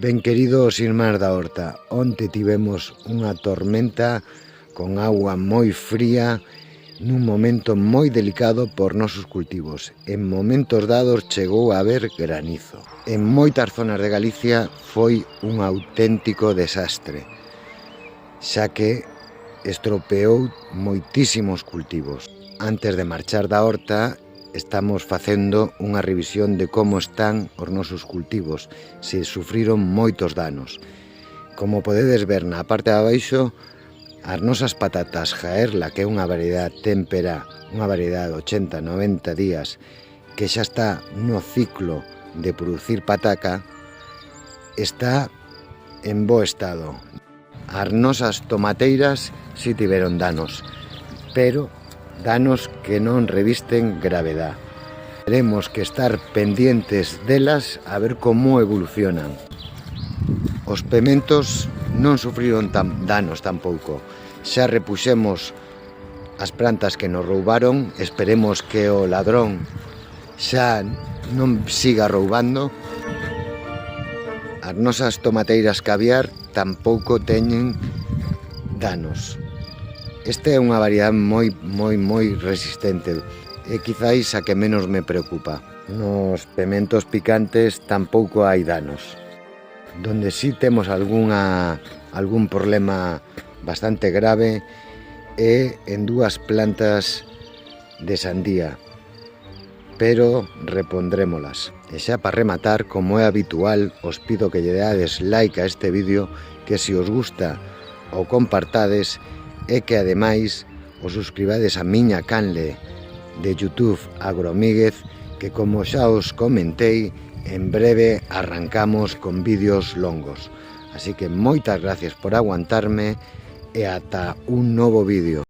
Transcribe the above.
Ben queridos irmáns da horta, onte tivemos unha tormenta con agua moi fría nun momento moi delicado por nosos cultivos. En momentos dados chegou a haber granizo. En moitas zonas de Galicia foi un auténtico desastre, xa que estropeou moitísimos cultivos. Antes de marchar da horta, estamos facendo unha revisión de como están os nosos cultivos, se sufriron moitos danos. Como podedes ver na parte de abaixo, as nosas patatas Jaerla, que é unha variedade témpera, unha variedade de 80-90 días, que xa está no ciclo de producir pataca, está en bo estado. As nosas tomateiras si tiveron danos, pero danos que non revisten gravedad. Teremos que estar pendientes delas a ver como evolucionan. Os pementos non sufriron danos tampouco. Xa repuxemos as plantas que nos roubaron, esperemos que o ladrón xa non siga roubando. As nosas tomateiras caviar tampouco teñen danos. Esta é unha variedade moi resistente e quizáis a que menos me preocupa. Nos pementos picantes tampouco hai danos. Donde sí temos algún problema bastante grave é en dúas plantas de sandía, pero repondrémolas. E xa para rematar, como é habitual, os pido que lle dades like a este vídeo, que se os gusta o compartades e que ademais os suscribades a miña canle de YouTube Agromíguez, que como xa os comentei, en breve arrancamos con vídeos longos. Así que moitas gracias por aguantarme e ata un novo vídeo.